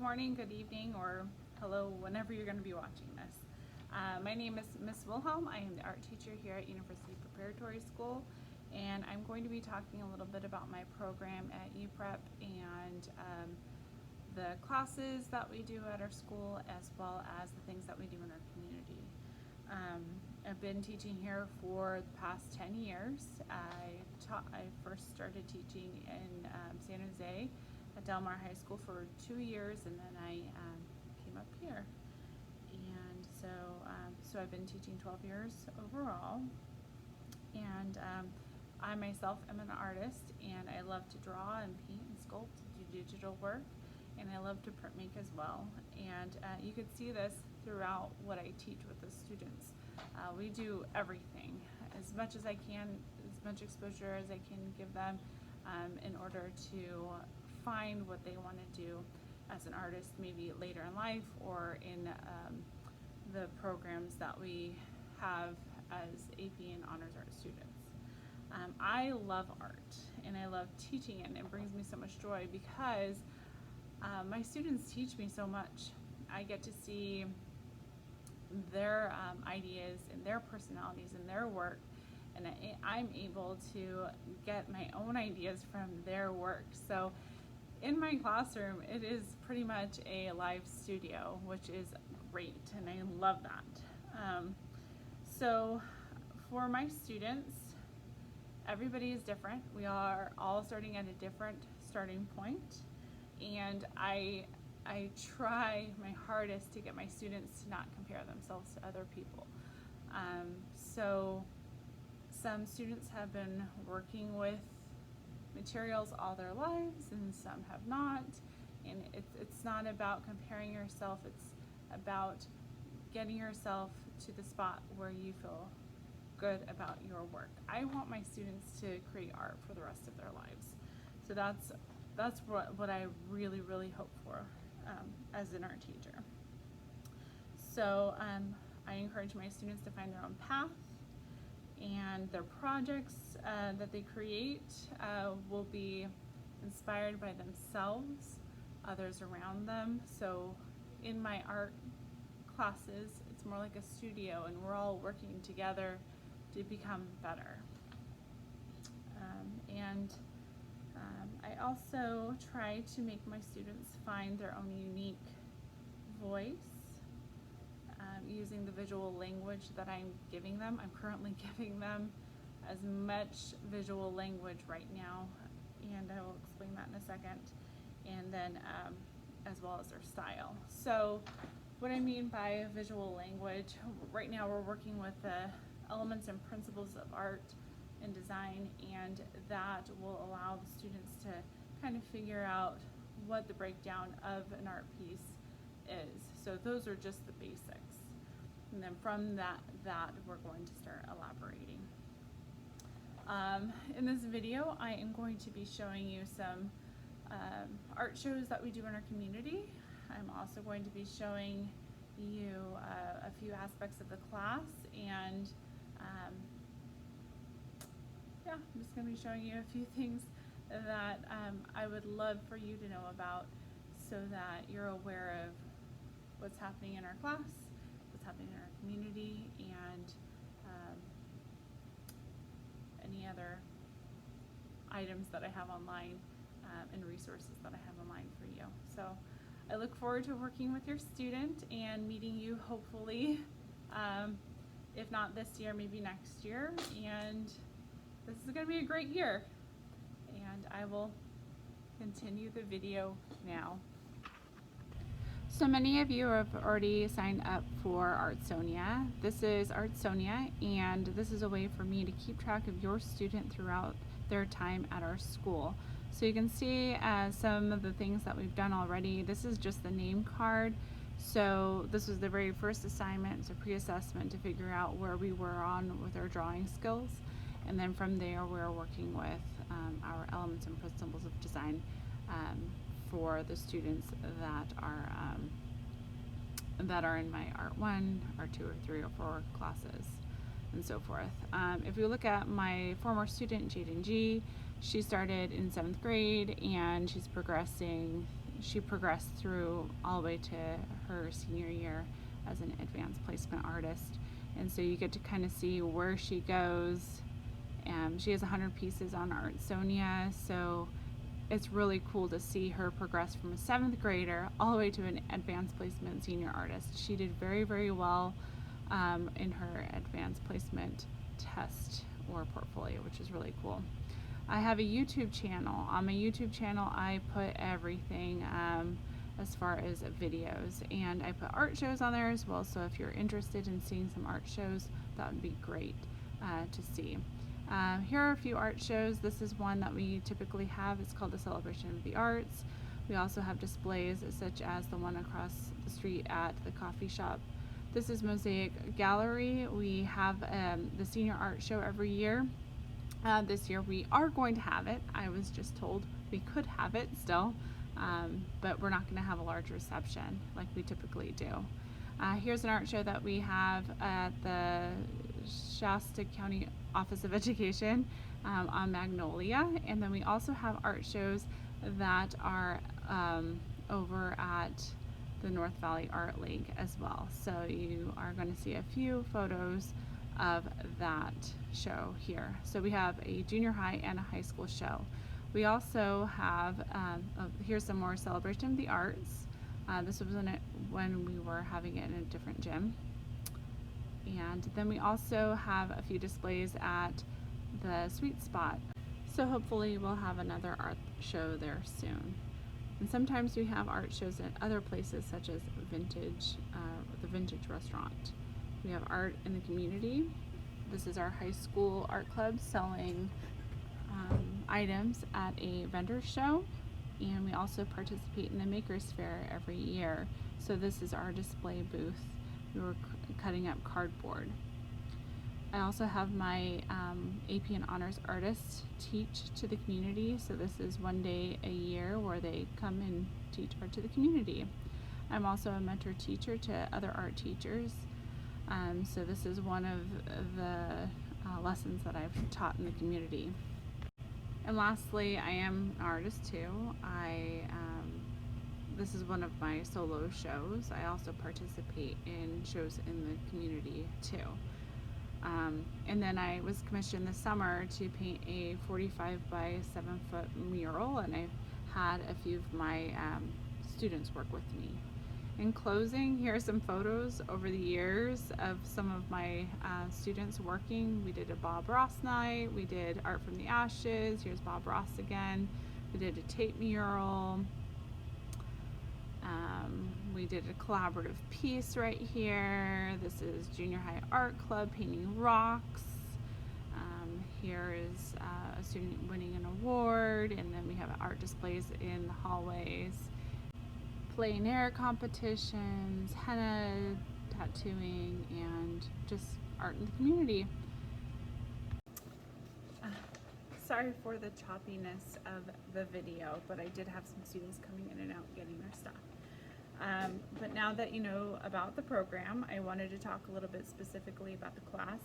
morning, good evening, or hello whenever you're going to be watching this. My name is Miss Wilhelm. I am the art teacher here at University Preparatory School, and I'm going to be talking a little bit about my program at UPrep and the classes that we do at our school, as well as the things that we do in our community. I've been teaching here for the past 10 years. I first started teaching in San Jose at Del Mar High School for 2 years, and then I came up here. And so I've been teaching 12 years overall. And I myself am an artist, and I love to draw and paint and sculpt, do digital work, and I love to print make as well. And you can see this throughout what I teach with the students. We do everything, as much as I can, as much exposure as I can give them in order to find what they want to do as an artist, maybe later in life or in the programs that we have as AP and Honors Art students. I love art, and I love teaching it, and it brings me so much joy because my students teach me so much. I get to see their ideas and their personalities and their work, and I'm able to get my own ideas from their work. So in my classroom, it is pretty much a live studio, which is great, and I love that. So for my students, everybody is different. We are all starting at a different starting point, and I try my hardest to get my students to not compare themselves to other people. So some students have been working with materials all their lives, and some have not. And it's not about comparing yourself, it's about getting yourself to the spot where you feel good about your work. I want my students to create art for the rest of their lives. So that's what I really, really hope for as an art teacher. So I encourage my students to find their own path, and their projects that they create will be inspired by themselves, others around them. So in my art classes, it's more like a studio, and we're all working together to become better. I also try to make my students find their own unique voice using the visual language that I'm giving them. I'm currently giving them as much visual language right now, and I will explain that in a second, and then as well as their style. So what I mean by visual language, right now we're working with the elements and principles of art and design, and that will allow the students to kind of figure out what the breakdown of an art piece is. So those are just the basics, and then from that we're going to start elaborating. In this video, I am going to be showing you some art shows that we do in our community. I'm also going to be showing you a few aspects of the class, and yeah, I'm just going to be showing you a few things that I would love for you to know about, so that you're aware of what's happening in our class, what's happening in our community, and any other items that I have online and resources that I have online for you. So I look forward to working with your student and meeting you hopefully, if not this year, maybe next year. And this is going to be a great year. And I will continue the video now. So many of you have already signed up for Artsonia. This is Artsonia, and this is a way for me to keep track of your student throughout their time at our school. So you can see some of the things that we've done already. This is just the name card. So this was the very first assignment, it's a pre-assessment to figure out where we were on with our drawing skills. And then from there, we're working with our elements and principles of design for the students that are in my Art 1, Art 2, or 3, or 4 classes, and so forth. If you look at my former student, Jaden G, She started in 7th grade and she progressed through all the way to her senior year as an advanced placement artist. And so you get to kind of see where she goes. She has 100 pieces on Artsonia, so it's really cool to see her progress from a 7th grader all the way to an advanced placement senior artist. She did very, very well in her advanced placement test or portfolio, which is really cool. I have a YouTube channel. On my YouTube channel, I put everything as far as videos, and I put art shows on there as well. So if you're interested in seeing some art shows, that would be great to see. Here are a few art shows. This is one that we typically have. It's called the Celebration of the Arts. We also have displays such as the one across the street at the coffee shop. This is Mosaic Gallery. We have the senior art show every year. This year we are going to have it. I was just told we could have it still, but we're not going to have a large reception like we typically do. Here's an art show that we have at the Shasta County Office of Education on Magnolia, and then we also have art shows that are over at the North Valley Art League as well. So you are going to see a few photos of that show here. So we have a junior high and a high school show. We also have, here's some more Celebration of the Arts. This was when we were having it in a different gym. And then we also have a few displays at the Sweet Spot. So hopefully we'll have another art show there soon. And sometimes we have art shows at other places such as the Vintage Restaurant. We have art in the community. This is our high school art club selling items at a vendor show. And we also participate in the Makers Fair every year. So this is our display booth. We were cutting up cardboard. I also have my AP and Honors artists teach to the community. So this is one day a year where they come and teach art to the community. I'm also a mentor teacher to other art teachers. So this is one of the lessons that I've taught in the community. And lastly, I am an artist too. This is one of my solo shows. I also participate in shows in the community too. And then I was commissioned this summer to paint a 45 by 7 foot mural, and I've had a few of my students work with me. In closing, here are some photos over the years of some of my students working. We did a Bob Ross night, we did Art from the Ashes, here's Bob Ross again. We did a tape mural. We did a collaborative piece right here. This is Junior High Art Club painting rocks. Here is a student winning an award, and then we have art displays in the hallways. Plein air competitions, henna tattooing, and just art in the community. Sorry for the choppiness of the video, but I did have some students coming in and out getting their stuff. But now that you know about the program, I wanted to talk a little bit specifically about the class.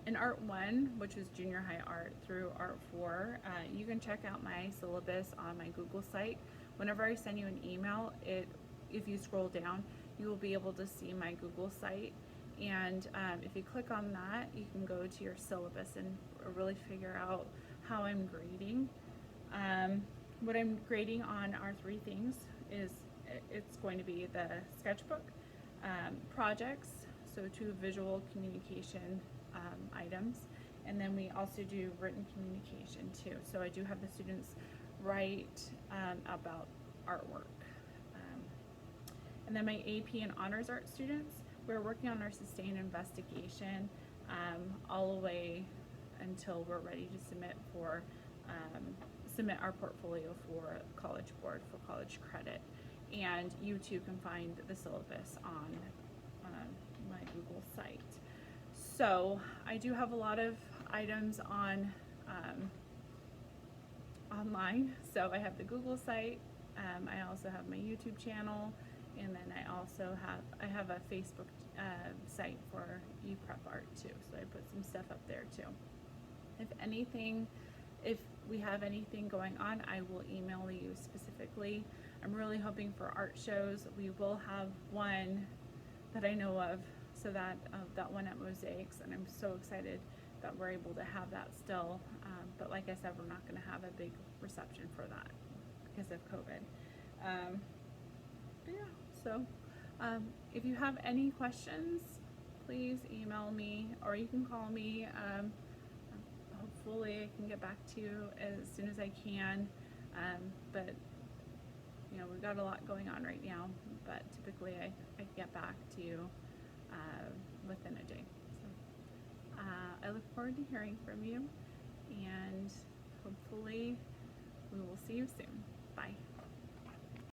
In Art 1, which is junior high art, through Art 4, you can check out my syllabus on my Google site. Whenever I send you an email, if you scroll down, you will be able to see my Google site. And if you click on that, you can go to your syllabus and really figure out how I'm grading. What I'm grading on our 3 things is it's going to be the sketchbook, projects, so 2 visual communication items, and then we also do written communication too. So I do have the students write about artwork. And then my AP and Honors Art students, we're working on our sustained investigation all the way until we're ready to submit our portfolio for College Board for college credit. And you too can find the syllabus on my Google site. So I do have a lot of items on online. So I have the Google site, I also have my YouTube channel, and then I have a Facebook site for UPrep Art too. So I put some stuff up there too. If we have anything going on, I will email you specifically. I'm really hoping for art shows. We will have one that I know of, so that one at Mosaics, and I'm so excited that we're able to have that still. But like I said, we're not going to have a big reception for that because of COVID. But yeah, so if you have any questions, please email me or you can call me. Hopefully I can get back to you as soon as I can. But you know, we've got a lot going on right now, but typically I get back to you within a day. So I look forward to hearing from you, and hopefully we will see you soon. Bye.